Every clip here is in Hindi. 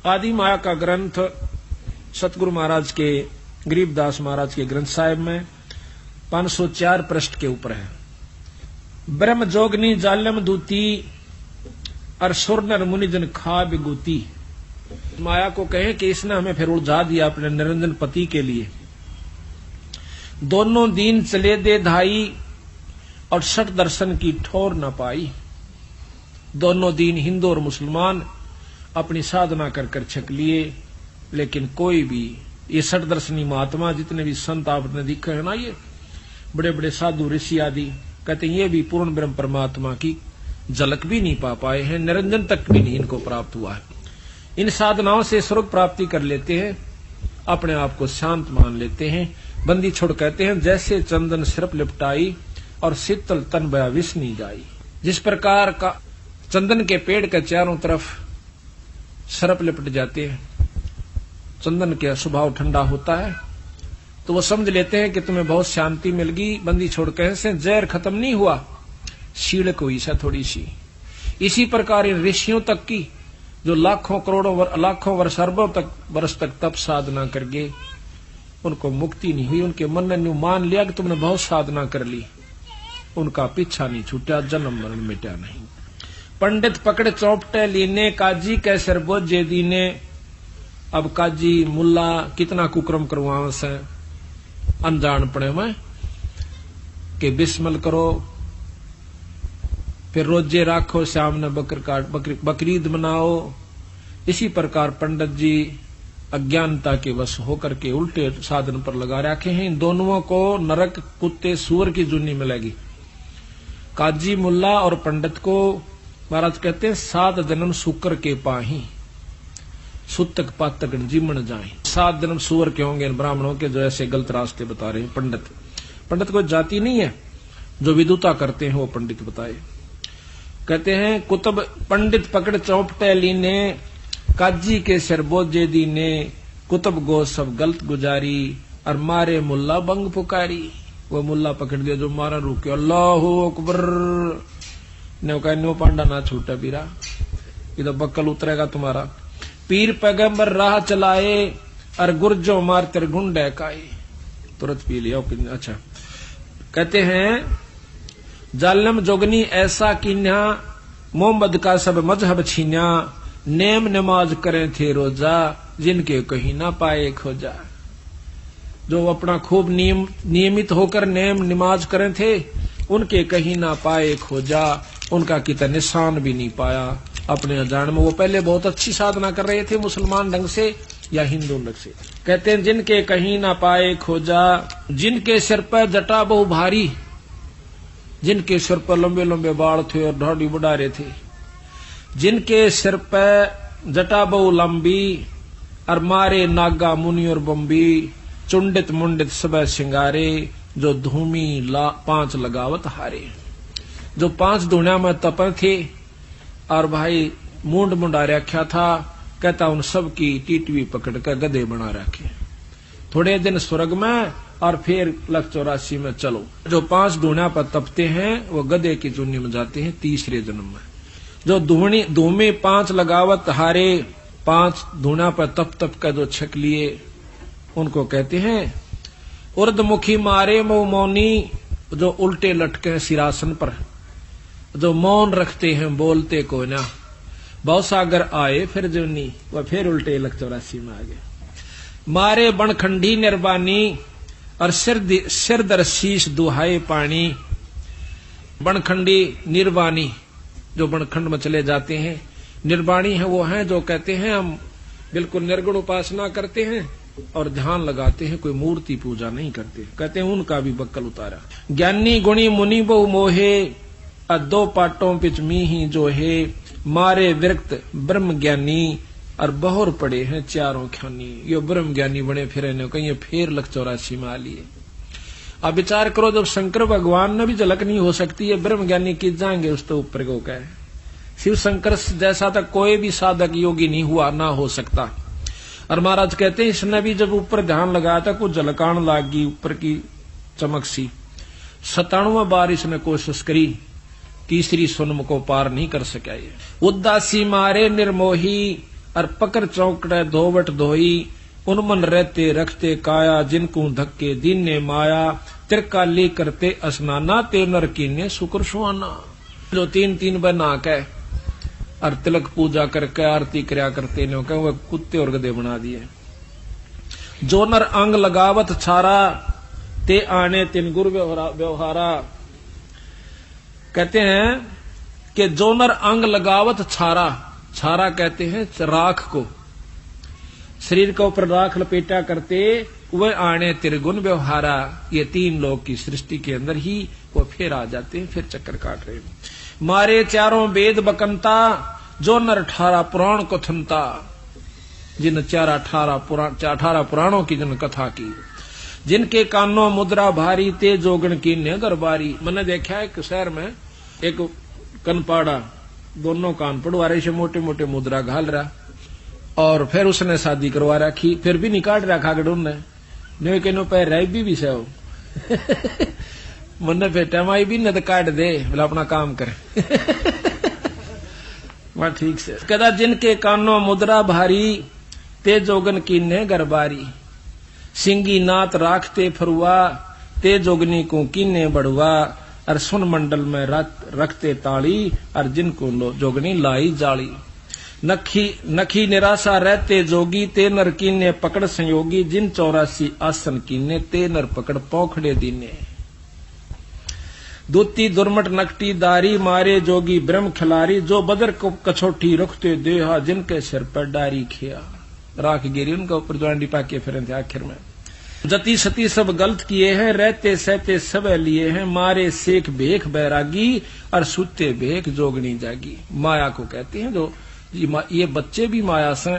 आदि माया का ग्रंथ सतगुरु महाराज के गरीबदास महाराज के ग्रंथ साहिब में 504 पृष्ठ के ऊपर है। ब्रह्म जोगनी जालम दूती और सुर नर मुनिजन खा बिगूती। माया को कहें कि इसने हमें फिर उलझा दिया अपने निरंजन पति के लिए। दोनों दीन चले दे धाई और सठ दर्शन की ठोर न पाई। दोनों दीन हिंदू और मुसलमान अपनी साधना कर कर छक लिए, लेकिन कोई भी ये सठ दर्शनी महात्मा जितने भी संत आपने दिखे है ना, ये बड़े बड़े साधु ऋषि आदि, कहते हैं ये भी पूर्ण ब्रह्म परमात्मा की झलक भी नहीं पा पाए हैं, निरंजन तक भी नहीं इनको प्राप्त हुआ है। इन साधनाओं से स्वर्ग प्राप्ति कर लेते हैं, अपने आप को शांत मान लेते हैं। बंदी छोड़ कहते हैं जैसे चंदन सिर्फ लिपटाई और शीतल तन बया विष नहीं जाई। जिस प्रकार का चंदन के पेड़ के चारों तरफ सरप लिपट जाते हैं, चंदन का स्वभाव ठंडा होता है, तो वो समझ लेते हैं कि तुम्हें बहुत शांति मिल गई। बंदी छोड़ कहे से जहर खत्म नहीं हुआ, शीड़क हुई सा थोड़ी सी। इसी प्रकार इन ऋषियों तक की जो लाखों करोड़ों लाखों वर्ष अरबों तक वर्ष तक तप साधना कर गए, उनको मुक्ति नहीं हुई। उनके मन ने मान लिया कि तुमने बहुत साधना कर ली, उनका पीछा नहीं छूटा, जन्म मरण मिटा नहीं। पंडित पकड़ चौपटे लीने काजी के सिर बोझे दीने। अब काजी मुल्ला कितना कुक्रम करवावे से अनजान पड़े में कि बिस्मल करो, फिर रोजे राखो, शाम ने बकरीद मनाओ। इसी प्रकार पंडित जी अज्ञानता के वश होकर के उल्टे साधन पर लगा रखे हैं। इन दोनों को नरक कुत्ते सूअर की जुनी मिलेगी। काजी मुल्ला और पंडित को महाराज कहते हैं 7 जन्म शुक्र के पाही, सुतक पातक जीमन जाए। 7 जन्म सूअर के होंगे इन ब्राह्मणों के जो ऐसे गलत रास्ते बता रहे हैं। पंडित कोई जाति नहीं है, जो विदुता करते हैं वो पंडित बताए। कहते हैं कुतुब पंडित पकड़ चौपटे लीने, काजी के सिर बोझे दीने। कुतुब गो सब गलत गुजारी, और मारे मुल्ला बंग पुकारी। वो मुल्ला पकड़ दिया जो मारा रुके, अल्लाहु अकबर ने कहा नो पांडा ना छूटा बीरा, ये तो बक्कल उतरेगा तुम्हारा। पीर पैगंबर राह चलाए, और गुर्जो मार तेरे गुंडे काए। तुरंत पी लिया। अच्छा, कहते हैं जालम जोगनी ऐसा कीन्या, मोहम्मद का सब मजहब छीन्या। नेम नमाज करें थे रोजा, जिनके कहीं ना पाए खोजा। जो अपना खूब नियमित होकर नेम नमाज करें थे, उनके कहीं ना पाए खोजा। उनका कितना निशान भी नहीं पाया अपने अजान में। वो पहले बहुत अच्छी साधना कर रहे थे मुसलमान ढंग से या हिंदू ढंग से। कहते हैं जिनके कहीं ना पाए खोजा, जिनके सिर पर जटा बहु भारी। जिनके सिर पर लंबे लंबे बाल थे और ढाडी बुढ़ारे थे, जिनके सिर पर जटा बहु लंबी, और मारे नागा मुनि और बम्बी। चुंडित मुंडित सब सिंगारे, जो धूमी 5 लगावत हारे। जो 5 धूणिया में तपन थे और भाई मुंड मुंडा रखा था। कहता उन सब की टीटवी पकड़ कर गधे बना रखे। थोड़े दिन स्वर्ग में और फिर 184 में चलो। जो 5 धूणिया पर तपते हैं वो गधे की चुन्नी में जाते हैं तीसरे जन्म में। जो धूमे 5 लगावत हारे, 5 धूणिया पर तप तप कर जो छक लिए, उनको कहते हैं उर्दमुखी मारे मो मौनी। जो उल्टे लटके सिरासन पर, जो मौन रखते हैं बोलते को ना। बहुत सागर आए फिर जुनी, वह फिर उल्टे 184 में आ गए। मारे बनखंडी निर्वाणी, और सिर दर शीश दुहाए पानी। बनखंडी निर्वाणी, जो बनखंड में चले जाते हैं। निर्वाणी है वो हैं जो कहते हैं हम बिल्कुल निर्गुण उपासना करते हैं और ध्यान लगाते हैं, कोई मूर्ति पूजा नहीं करते। कहते हैं उनका भी बक्कल उतारा। ज्ञानी गुणी मुनि बहु मोहे, 2 पाटों पिच मी ही जो है। मारे विरक्त ब्रह्म ज्ञानी, और बहुर पड़े हैं चारों ख्यानी। ये ब्रह्म ज्ञानी बने फिरे ने कहीं फिर 184 में आ लिए। अब विचार करो, जब शंकर भगवान ने भी झलक नहीं हो सकती है, ब्रह्म ज्ञानी की जाएंगे उस तो ऊपर को कहे। शिव शंकर जैसा तक कोई भी साधक योगी नहीं हुआ, ना हो सकता। और महाराज कहते हैं इसने भी जब ऊपर ध्यान लगाया था कुछ झलकान लागी ऊपर की चमक सी। 97 बार इसने कोशिश करी, तीसरी सुनम को पार नहीं कर सका। ये उदासी मारे निर्मोही, और पकड़ चौकड़े धोवट धोई, उनमन रहते रखते काया, जिनको धक्के दीन ने माया, त्रिकाली करते स्नाना, ते नर कीने शुक्र सुहाना। जो तीन तीन बार नहा के और तिलक पूजा करके आरती करया करते ने वह कुत्ते और गधे बना दिए। जो नर अंग लगावत छारा, ते आने तिन गुर व्यवहारा। कहते हैं कि जो नर अंग लगावत छारा, छारा कहते हैं राख को, शरीर के ऊपर राख लपेटा करते, वह आने त्रिगुण व्यवहारा। ये तीन लोग की सृष्टि के अंदर ही वो फिर आ जाते हैं, फिर चक्कर काट रहे हैं। मारे चारों वेद बकंता, जो नर 18 पुराण को थनता, जिन 18 पुराणों की जिन कथा की, जिनके कानों मुद्रा भारी, ते जोगण की नेगर बारी। मैंने देखा है एक शहर में एक कनपाड़ा, दोनों कान पड़वारे से मोटे मोटे मुद्रा घाल रहा, और फिर उसने शादी करवा रखी, फिर भी निकाल रखा गडून ने न्यो के नो पैर रह भी से हो मन पे टमाई भी न काट दे, बोला अपना काम करे वहां ठीक से कहता, जिनके कानों मुद्रा भारी, ते जोगन की ने गरबारी, सिंगी नात राखते फरुआ, ते जोगनी को कीने बढ़वा, और सुन मंडल में रखते ताली, और जिनको जोगनी लाई जाली। नखी निराशा रहते जोगी, ते नर कीने पकड़ संयोगी, जिन 84 आसन कीने, ते नर पकड़ पौखड़े दीने। दूती दुर्मट नकटी दारी, मारे जोगी ब्रह्म खिलारी, जो बदर को कछोटी रखते देहा, जिनके सिर पर डारी खिया। राख गिरी उनका ऊपर ज्वांडी पाके फिर थे आखिर में। जति सती सब गलत किए हैं, रहते सहते सब लिए हैं, मारे सेख भेख बैरागी, और सुते भेख जोगनी जागी। माया को कहते हैं जो ये बच्चे भी माया से,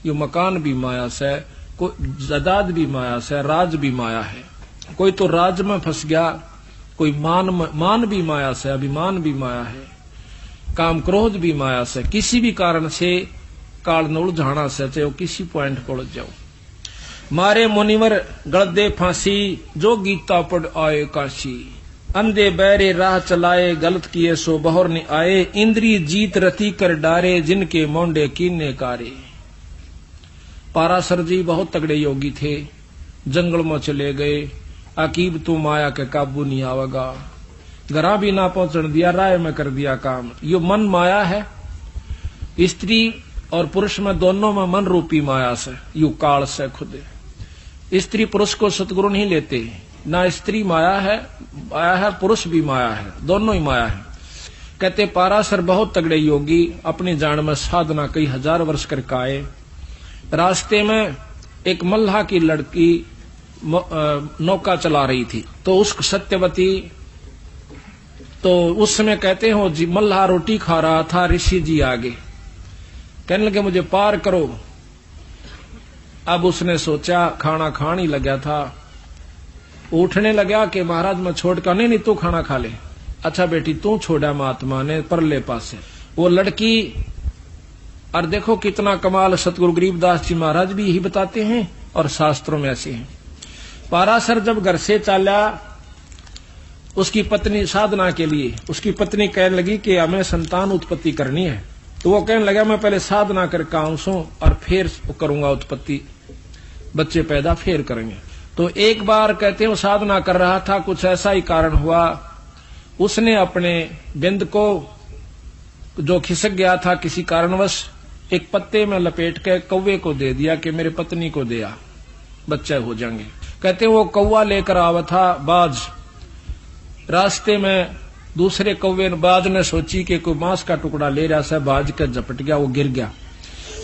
ये मकान भी माया से, कोई जायदाद भी माया से, राज भी माया है। कोई तो राज में फंस गया, कोई मान भी माया से, अभिमान भी माया है, काम क्रोध भी माया से। किसी भी कारण से काल न उलझाना से, चाहे वो किसी पॉइंट पर उलझ जाओ। मारे मुनिवर गलदे फांसी, जो गीता पढ़ आए काशी, अंधे बहरे राह चलाए, गलत किए सो बहर न आए, इंद्री जीत रति कर डारे, जिनके मोंडे कीने कारे। पाराशर जी बहुत तगड़े योगी थे, जंगल में चले गए, अकीब तू माया के काबू नहीं आवेगा, घरा भी ना पहुंचने दिया, राय में कर दिया काम। यो मन माया है, स्त्री और पुरुष में दोनों में मन रूपी माया से, यू काल से खुद। स्त्री पुरुष को सतगुरु नहीं लेते, ना स्त्री माया है पुरुष भी माया है, दोनों ही माया है। कहते पाराशर बहुत तगड़े योगी, अपनी जान में साधना कई हजार वर्ष करके आए। रास्ते में एक मल्लाह की लड़की नौका चला रही थी, तो उस सत्यवती, तो उस समय कहते हो जी मल्लाह रोटी खा रहा था, ऋषि जी आगे कहने लगे मुझे पार करो। अब उसने सोचा, खाना खान ही लगा था, उठने लगा कि महाराज मैं छोड़ कर, नहीं तू खाना खा ले। अच्छा बेटी तू छोड़ा महात्मा ने परले पासे। वो लड़की, और देखो कितना कमाल, सतगुरु गरीबदास जी महाराज भी यही बताते हैं और शास्त्रों में ऐसे हैं। पाराशर जब घर से चला, उसकी पत्नी साधना के लिए, उसकी पत्नी कहने लगी कि हमें संतान उत्पत्ति करनी है, तो वो कहने लगा मैं पहले साधना करके आऊं सो और फिर करूंगा उत्पत्ति, बच्चे पैदा फिर करेंगे। तो एक बार कहते हैं वो साधना कर रहा था, कुछ ऐसा ही कारण हुआ, उसने अपने बिंद को जो खिसक गया था किसी कारणवश, एक पत्ते में लपेट के कौवे को दे दिया कि मेरे पत्नी को दिया, बच्चे हो जाएंगे। कहते वो कौवा लेकर आवा था बाज, रास्ते में दूसरे कौवे बाज ने सोची कि कोई मांस का टुकड़ा ले रहा है, बाज का झपट गया, वो गिर गया।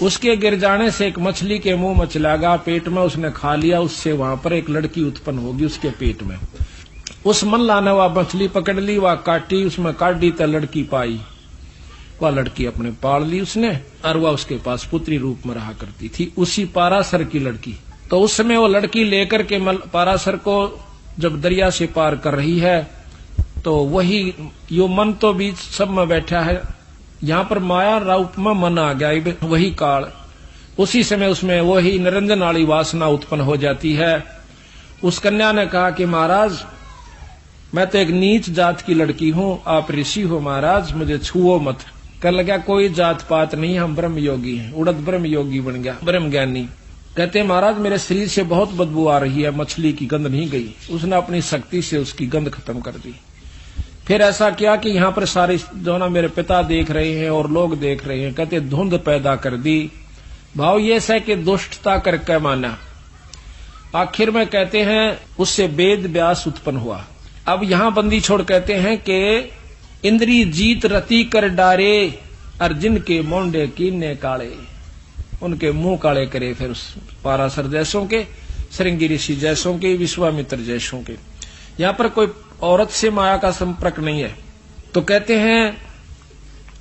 उसके गिर जाने से एक मछली के मुंह में चला गया, पेट में उसने खा लिया, उससे वहां पर एक लड़की उत्पन्न होगी उसके पेट में। उस मल्ला ने वह मछली पकड़ ली, वह काटी, उसमें काटी तो लड़की पाई, वह लड़की अपने पाल ली उसने, और वह उसके पास पुत्री रूप में रहा करती थी, उसी पाराशर की लड़की। तो उस समय वो लड़की लेकर के पाराशर को जब दरिया से पार कर रही है, तो वही यो मन तो बीच सब में बैठा है, यहाँ पर माया रूप में मन आ गया, वही काल। उसी समय उसमें वही निरंजन वाली वासना उत्पन्न हो जाती है। उस कन्या ने कहा कि महाराज मैं तो एक नीच जात की लड़की हूँ, आप ऋषि हो महाराज, मुझे छुओ मत। कर लगा कोई जात पात नहीं, हम ब्रह्म योगी हैं। उड़द ब्रह्म योगी बन गया, ब्रह्म ज्ञानी। कहते महाराज मेरे शरीर से बहुत बदबू आ रही है, मछली की गंध नहीं गई। उसने अपनी शक्ति से उसकी गंध खत्म कर दी। फिर ऐसा किया कि यहाँ पर सारे जो ना मेरे पिता देख रहे हैं और लोग देख रहे हैं, कहते धुंध पैदा कर दी। भाव ये है कि दुष्टता करके माना। आखिर में कहते हैं उससे वेद व्यास उत्पन्न हुआ। अब यहां बंदी छोड़ कहते हैं कि इंद्री जीत रति कर डारे, अर्जुन के मोंडे कीने काले, उनके मुंह काले करे। फिर उस पाराशर जैसों के, श्रृंगी ऋषि जैसों के, विश्वामित्र जैसों के। यहां पर कोई औरत से माया का संपर्क नहीं है। तो कहते हैं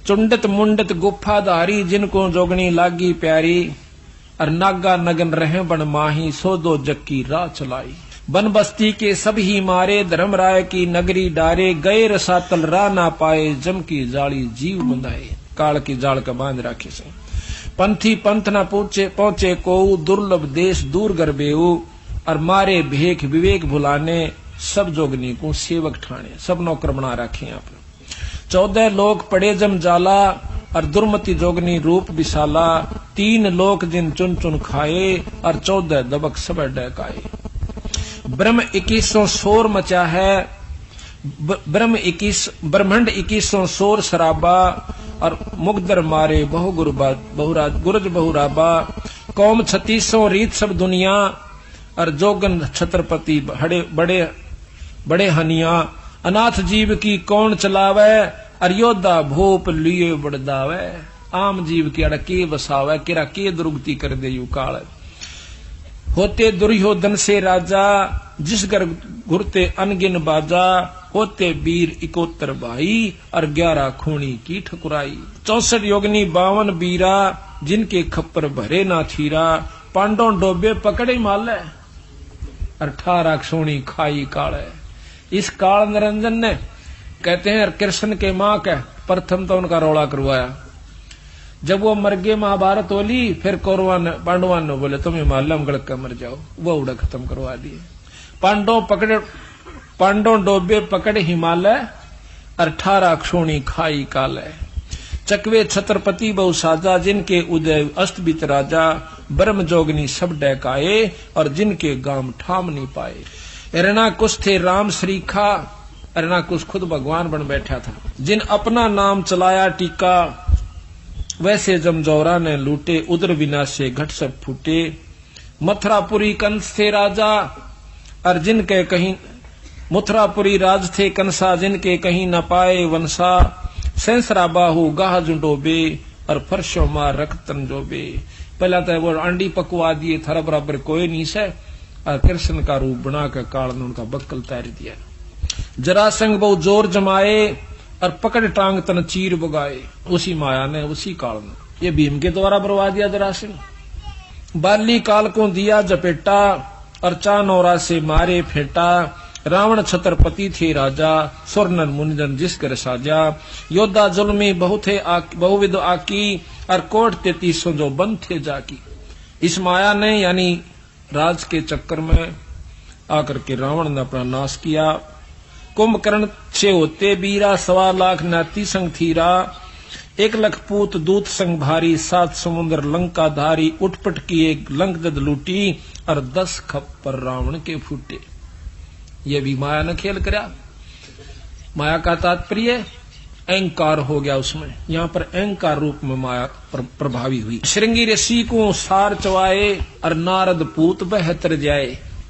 चुंडत मुंडत गुफाधारी, जिनको जोगनी लागी प्यारी, और नागा नगन रहे बन माही, सो दो जग की राह चलाई। बन बस्ती के सब ही मारे, धर्मराय की नगरी डारे, गए रसातल राह ना पाए, जम की जाली जीव बंधाए। काल की जाल का बांध राखे से पंथी पंथ न पहुंचे को, दुर्लभ देश दूर गरबेऊ, और मारे भेख विवेक भुलाने, सब जोगनी को सेवक ठाणे। सब नौकर बना रखे यहाँ पर। 14 लोग पड़े जम जाला, और दुर्मति जोगनी रूप विशाला, 3 लोक जिन चुन चुन खाए, और 14 दबक सब डकाए। ब्रह्म 21 शोर मचा है, ब्रह्मंड 21 शोर शराबा, और मुगदर मारे बहु गुरज बहुराबा। कौम 36 रीत सब दुनिया, और जोगन छत्रपति बड़े हनिया। अनाथ जीव की कौन चलावे, और योद्धा भोप लिए बड़दावे। आम जीव की अड़के बसावे, किरा के दुर्गति कर दे यू काल। होते दुर्योधन से राजा, जिस घर घुरते अनगिन बाजा, होते वीर 71 भाई, और 11 खूनी की ठकुराई। 64 योगनी 52 बीरा, जिनके खप्पर भरे ना थीरा, पांडव डोबे पकड़े माले, 18 सोनी खाई काल। इस काल निरंजन ने कहते हैं कृष्ण के मां का प्रथम तो उनका रौला करवाया। जब वो मर गए महाभारत होली, फिर कौरवान ने पांडवान ने बोले तुम्हें मालूम गड़क कर मर जाओ, वो उड़ा खत्म करवा दिए। पांडव डोबे पकड़े हिमालय, 18 क्षोणी खाई काल। चकवे छत्रपति बहु साजा, जिनके उदय अस्तबित राजा, ब्रह्म जोगनी सब डकाए, और जिनके गाम ठाम नहीं पाए। हिरणाकुश थे राम श्रीखा, हिरणाकुश खुद भगवान बन बैठा था। जिन अपना नाम चलाया टीका, वैसे जमजौरा ने लूटे, उदर विनाशे घट सब फूटे। मथुरापुरी कंस थे राजा, और जिनके कहीं मथुरापुरी राज थे कंसा, जिनके कहीं न पाए वंशा। सेंसरा बाहु गाह जुडोबे, और फर्शो मार रखतन जोबे। पहला तो वो अंडी पकवा दिए, थारा बराबर कोई नहीं से, और कृष्ण का रूप बनाकर काल ने उनका बक्कल तैर दिया। जरासंग बहु जोर जमाए, और पकड़ टांग तन चीर बगाए। उसी माया ने, उसी काल ने ये भीम के द्वारा बरवा दिया जरासंग। बाली काल को दिया जपेटा, और चानौरा से मारे फेटा। रावण छत्रपति थे राजा, स्वर्णन मुनिजन जिस कर साजा। योद्धा जुल्मी बहुविध आकी, और कोट 33 जो बंद थे जाकी। इस माया ने यानी राज के चक्कर में आकर के रावण ने अपना नाश किया। कुंभकर्ण से होते बीरा, 1.25 लाख नाती संग थीरा। 1 लाख पूत दूत संग भारी, 7 समुद्र लंका धारी। उठपट किए लंक जद लूटी, और 10 खप्पर रावण के फूटे। ये भी माया ने खेल करा। माया का तात्पर्य अहंकार हो गया उसमें। यहाँ पर अहंकार रूप में माया प्रभावी हुई। श्रृंगी ऋषि को सार चवाए, और नारद पूत बहतर जाए।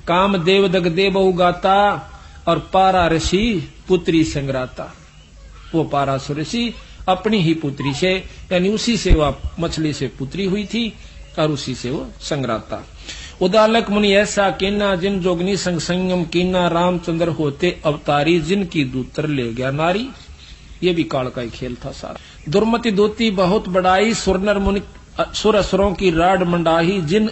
काम देव दग दे बहु गाता, और पारा ऋषि पुत्री संग्राता। वो पाराशुर ऋषि अपनी ही पुत्री से, यानी उसी से वह मछली से पुत्री हुई थी, और उसी से वो संग्राता। उदालक मुनि ऐसा कीना, जिन जोगनी संग संयम कीना। रामचंद्र होते अवतारी, जिनकी दूतर ले गया नारी। ये भी काल का ही खेल था सारा। दुर्मति दूती बहुत बड़ाई, सुरनर मुनि सुर असुरों की राड मंडाही। जिन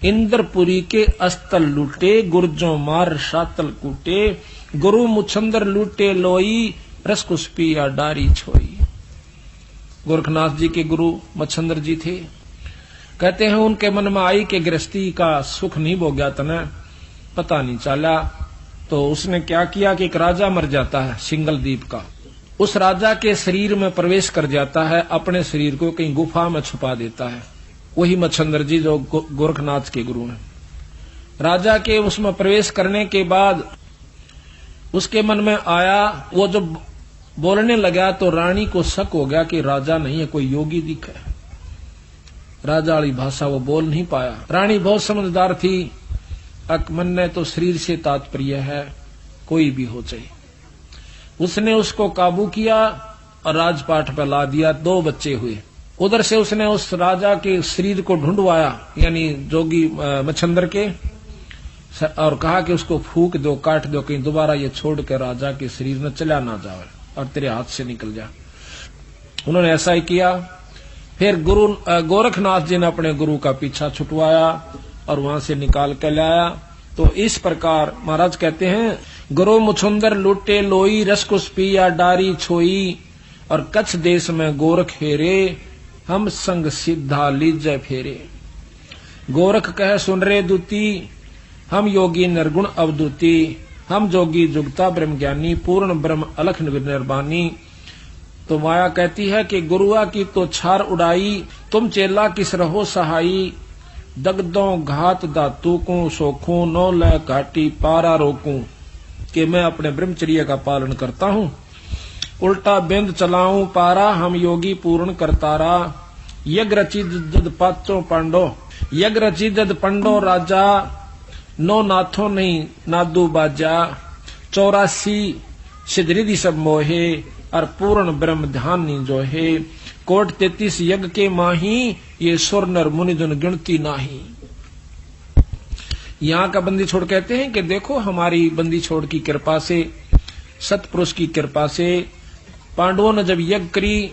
इंद्रपुरी के अस्तल लूटे, गुर्जों मार सातल कूटे। गुरु मुछंदर लूटे लोई, रसकुस्पी या डारी छोई। गोरखनाथ जी के गुरु मच्छंदर जी थे। कहते हैं उनके मन में आई कि गृहस्थी का सुख नहीं भोग्या तने, पता नहीं चला। तो उसने क्या किया कि एक राजा मर जाता है सिंगल द्वीप का, उस राजा के शरीर में प्रवेश कर जाता है, अपने शरीर को कहीं गुफा में छुपा देता है। वही मच्छंदर जी जो गोरखनाथ के गुरु हैं। राजा के उसमें प्रवेश करने के बाद उसके मन में आया, वो जब बोलने लगा तो रानी को शक हो गया कि राजा नहीं है, कोई योगी दिखा है। राजा वाली भाषा वो बोल नहीं पाया। रानी बहुत समझदार थी, मन ने तो शरीर से तात्पर्य है, कोई भी हो चाहिए। उसने उसको काबू किया और राजपाट पर ला दिया। 2 बच्चे हुए। उधर से उसने उस राजा के शरीर को ढूंढवाया, यानी जोगी मच्छंदर के, और कहा कि उसको फूक दो, काट दो, कहीं दोबारा ये छोड़ कर राजा के शरीर में चला ना जाए और तेरे हाथ से निकल जा। उन्होंने ऐसा ही किया। फिर गुरु गोरखनाथ जी ने अपने गुरु का पीछा छुटवाया और वहां से निकाल कर लाया। तो इस प्रकार महाराज कहते हैं, गुरु मुछुंदर लुटे लोई, रसकुस पिया डारी छोई, और कच्छ देश में गोरख फेरे, हम संग सिद्धा लीजय फेरे। गोरख कह सुन रे दूती, हम योगी निर्गुण अवधूति, हम जोगी जुगता ब्रह्म ज्ञानी, पूर्ण ब्रह्म अलख निर्वाणी। तो माया कहती है कि गुरुआ की तो छार उड़ाई, तुम चेला किस रहो सहाई, दगदों घात दातू को सोखू, नौ लय घाटी पारा रोकू। कि मैं अपने ब्रह्मचर्य का पालन करता हूँ, उल्टा बिंद चलाऊं पारा, हम योगी पूर्ण करतारा। यज्ञ रची जद पाचो पांडो, यज्ञ रची जद पंडो राजा, नो नाथो नहीं नादू बाजा, 84 सिद्धरिधि सब मोहे, और पूर्ण ब्रह्म ध्यान नी जो है। कोट 33 यज्ञ के माही, ये सुर नर मुनि जन गिनती नाही। यहाँ का बंदी छोड़ कहते हैं कि देखो हमारी बंदी छोड़ की कृपा से, सतपुरुष की कृपा से, पांडवों ने जब यज्ञ करी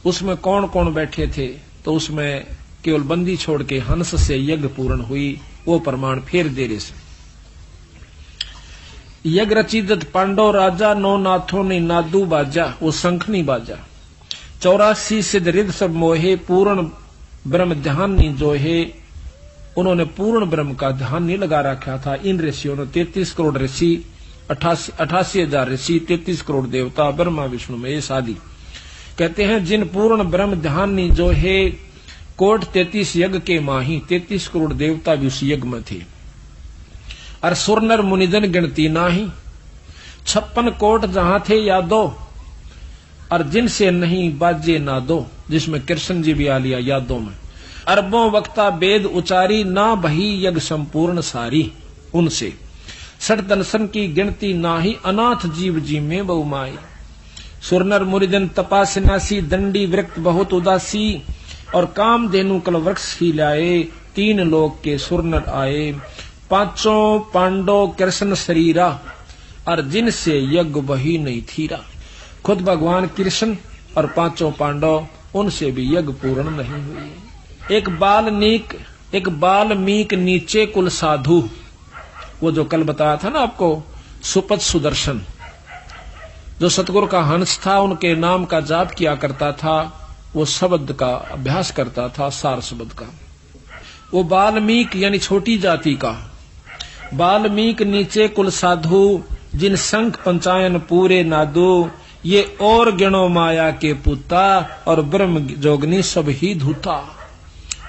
उसमें कौन कौन बैठे थे, तो उसमें केवल बंदी छोड़ के हंस से यज्ञ पूर्ण हुई। वो प्रमाण फिर देरे से। यज्ञ रचिदत पांडव राजा, नौ नाथों ने नादू बाजा, वो शंख नहीं बाजा। 84 सिद्ध रिद सब मोहे, पूर्ण ब्रह्म ध्यान नहीं जो है। उन्होंने पूर्ण ब्रह्म का ध्यान नहीं लगा रखा था। इन ऋषियों ने 33 करोड़ ऋषि, 88,000 ऋषि, 33 करोड़ देवता, ब्रह्मा विष्णु महेश आदि। कहते हैं जिन पूर्ण ब्रह्म ध्यान नहीं जो है, कोट 33 यज्ञ के माही, 33 करोड़ देवता भी उस यज्ञ में थे। और सुरनर मुनिजन गिनती नाही, 56 कोट जहां थे यादो, और जिनसे नहीं बाजे ना दो, जिसमें कृष्ण जी भी आ लिया यादों में। अरबों वक्ता वेद उचारी, ना बही यज्ञ संपूर्ण सारी, उनसे सठ दर्शन की गिनती नाही, अनाथ जीव जी में बहुमाई। सुरनर मुनिजन तपासनासी, दंडी वृक्त बहुत उदासी, और काम धेनु कल वृक्ष ही लाए, 3 लोक के सुरनर आए। 5 पांडव कृष्ण शरीरा, और जिनसे यज्ञ वही नहीं थीरा। खुद भगवान कृष्ण और 5 पांडव, उनसे भी यज्ञ पूर्ण नहीं हुई। एक बाल्मीक नीचे कुल साधु, वो जो कल बताया था ना आपको, सुपथ सुदर्शन, जो सतगुरु का हंस था, उनके नाम का जाप किया करता था, वो शब्द का अभ्यास करता था, सार शब्द का। वो बाल्मीक यानी छोटी जाति का। बाल्मीक नीचे कुल साधु, जिन संख पंचायन पूरे नादू, ये और गिणो माया के पुता, और ब्रह्म जोगनी सब ही धूता।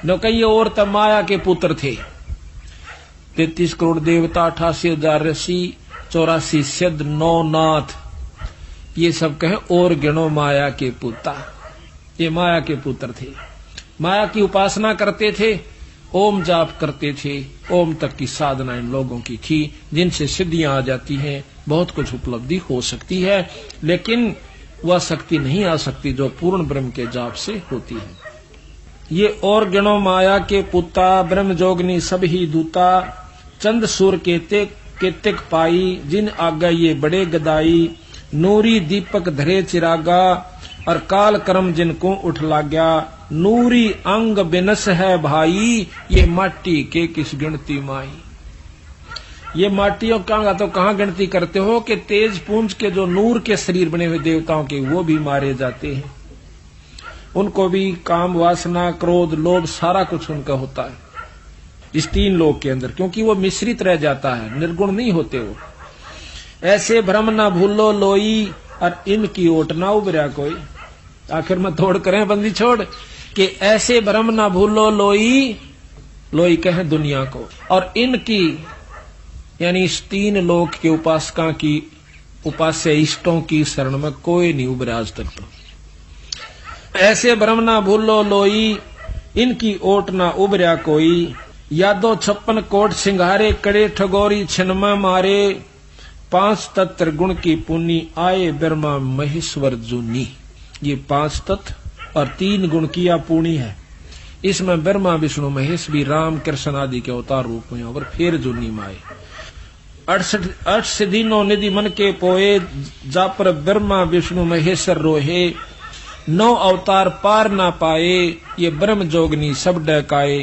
न कई और तब माया के पुत्र थे। 33 करोड़ देवता, 88,000 ऋषि, 84 सिद्ध, 9 नाथ, ये सब कहे और गिणो माया के पुता। ये माया के पुत्र थे, माया की उपासना करते थे, ओम जाप करते थे। ओम तक की साधना इन लोगों की थी, जिनसे सिद्धियां आ जाती हैं, बहुत कुछ उपलब्धि हो सकती है, लेकिन वह शक्ति नहीं आ सकती जो पूर्ण ब्रह्म के जाप से होती है। ये और गिणो माया के पुता, ब्रह्म जोगनी सब ही दूता, चंद सूर केतिक पाई, जिन आगा ये बड़े गदाई, नूरी दीपक धरे चिरागा, और काल कर्म जिनको उठ लाग्या, नूरी अंग बिनस है भाई, ये माटी के किस गिनती माई। ये माटियों का तो कहाँ गिनती करते हो कि तेज पुंज के जो नूर के शरीर बने हुए देवताओं के, वो भी मारे जाते हैं। उनको भी काम वासना क्रोध लोभ सारा कुछ उनका होता है इस 3 लोक के अंदर, क्योंकि वो मिश्रित रह जाता है, निर्गुण नहीं होते वो। ऐसे भ्रम न भूलो लोई, और इनकी ओट ना उबरा कोई। आखिर में थोड़ करें बंदी छोड़ कि ऐसे भ्रम ना भूलो लोई, लोई कहे दुनिया को। और इनकी यानी इस तीन लोक के उपासका की उपास्य इष्टों की शरण में कोई नहीं उबरा आज तक। तो ऐसे भ्रम ना भूलो लोई, इनकी ओट ना उबरा कोई। यादो 56 कोट सिंगारे, करे ठगोरी छिनमा मारे। 5 तत्व गुण की पुनी, आए ब्रह्मा महेश्वर जूनी। ये 5 तत्व और 3 गुण किया पुणी है। इसमें ब्रह्मा विष्णु महेश भी राम कृष्ण आदि के अवतार रूप में और फिर जूनी माए। 68 दिनों निधि मन के पोए, जा पर ब्रह्मा विष्णु महेश्वर रोहे। 9 अवतार पार ना पाए, ये ब्रह्म जोगनी सब डकाए।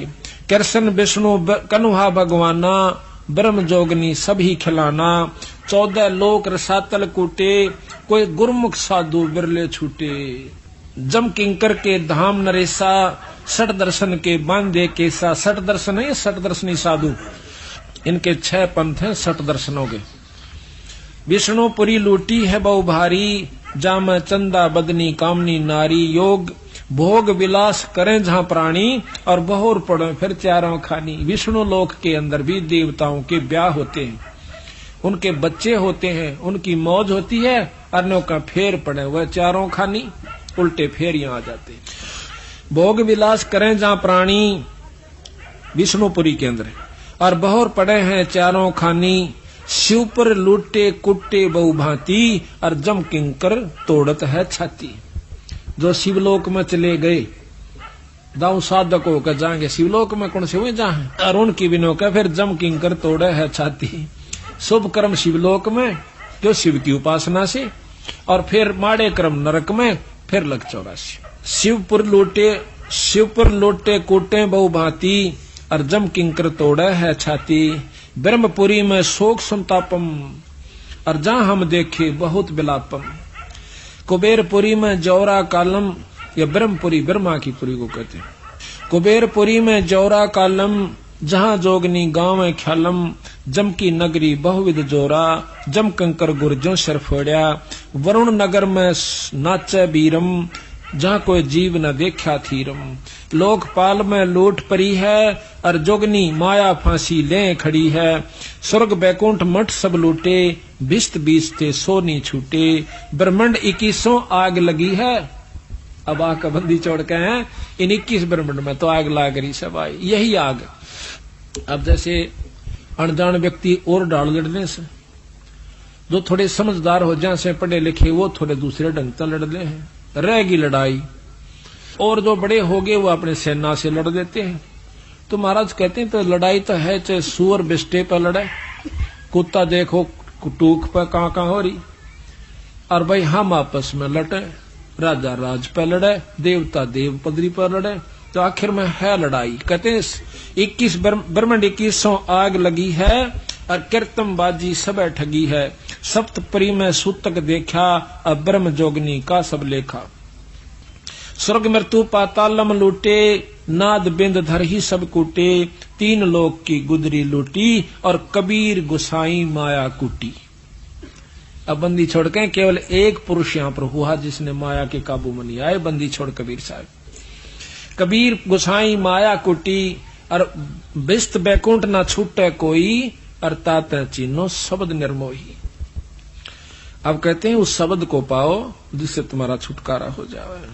कृष्ण विष्णु कन्हा भगवाना, ब्रह्म जोगनी सभी खिलाना। 14 लोक रसातल कूटे, कोई गुरमुख साधु बिरले छूटे। जम किंकर के धाम नरेसा, 60 दर्शन के बांधे केसा। 60 दर्शन है, 60 दर्शनी साधु, इनके 6 पंथ हैं 60 दर्शनों के। विष्णुपुरी लूटी है बहु भारी, जाम चंदा बदनी कामनी नारी। योग भोग विलास करें जहां प्राणी, और बहुर पड़े फिर चारों खानी। विष्णु लोक के अंदर भी देवताओं के ब्याह होते हैं, उनके बच्चे होते हैं, उनकी मौज होती है। अन्यों का फेर पड़े वह चारों खानी, उल्टे फेर यहां आ जाते। भोग विलास करें जहां प्राणी, विष्णुपुरी के अंदर, और बहुर पड़े हैं चारों खानी। शिव पर लूटे कुट्टे बहु भांति, और जम किंकर तोड़त है छाती। जो शिवलोक में चले गए, दाऊ साधक होकर जाएंगे शिवलोक में, कौन से हुए जहां, और उनकी बिनो का फिर जम किंकर तोड़े है छाती। शुभ कर्म शिवलोक में जो शिव की उपासना से, और फिर माड़े कर्म नरक में, फिर लग 84। शिव पर लोटे कूटे बहु भांति, और जम किंकर तोड़े है छाती। ब्रह्मपुरी में शोक संतापम, और जहां हम देखे बहुत विलापम। कुबेरपुरी में जौरा कालम, या ब्रह्मपुरी ब्रह्मा की पुरी को कहते हैं। कुबेरपुरी में जौरा कालम, जहां जोगनी गांव है ख्यालम। जम की नगरी बहुविध जोरा, जम कंकर गुर्जों सिर फोड़िया। वरुण नगर में नाचे बीरम, जहां कोई जीव न देखा थीरम। लोकपाल में लूट परी है, और जोगनी माया फांसी ले खड़ी है। स्वर्ग बैकुंठ मठ सब लूटे, बिस्त बीसते सोनी छूटे। ब्रह्मंड 21 आग लगी है। अब आग का बंदी छोड़ के हैं, इन 21 ब्रह्मंड में तो आग लाग रही सब आई, यही आग। अब जैसे अनजान व्यक्ति और डाल लड़ने से, जो थोड़े समझदार हो जाए से पढ़े लिखे, वो थोड़े दूसरे ढंग से लड़ते हैं, रहेगी लड़ाई। और जो बड़े हो गए वो अपने सेना से लड़ देते हैं। तो महाराज कहते हैं तो लड़ाई तो है, चाहे सुअर बिस्टे पर लड़े, कुत्ता देखो टूक पर कहां हो रही, और भाई हम आपस में लड़े, राजा राज पर लड़े, देवता देव पदरी पर लड़े, तो आखिर में है लड़ाई। कहते हैं 21 ब्रह्मंड 21 आग लगी है, और कीर्तन बाजी सब ठगी है। सप्तपरी में सूतक देखा, अब ब्रह्म जोगनी का सब लेखा। स्वर्ग मृत्यु पातालम लूटे, नाद बिंद धर ही सब कूटे। 3 लोक की गुदरी लूटी, और कबीर गुसाई माया कूटी। अब बंदी छोड़ के केवल एक पुरुष यहां पर हुआ जिसने माया के काबू में नहीं आए, बंदी छोड़ कबीर साहब। कबीर गुसाई माया कुटी, और बिस्त बैकुंठ ना छूटे कोई। अर्थात चीनो शब्द निर्मोही। अब कहते हैं उस शब्द को पाओ जिससे तुम्हारा छुटकारा हो जाए।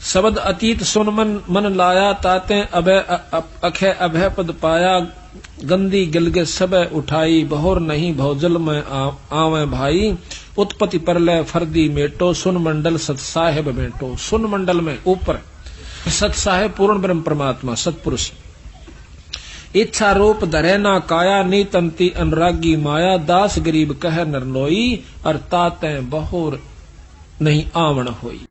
शब्द अतीत सुन मन लाया, ताते अभय अभय पद पाया। गंदी गिलगे सब उठाई, बहुर नहीं भौजल में आवे भाई। उत्पत्ति परलय फर्दी मेटो, सुन मंडल सत साहेब मेटो। सुन मंडल में ऊपर सत साहेब पूर्ण ब्रह्म परमात्मा सतपुरुष। इच्छा रूप धरे ना काया, नीतंती अनुरागी माया। दास गरीब कह नरनोई, और ताते बहुर नहीं आवन होई।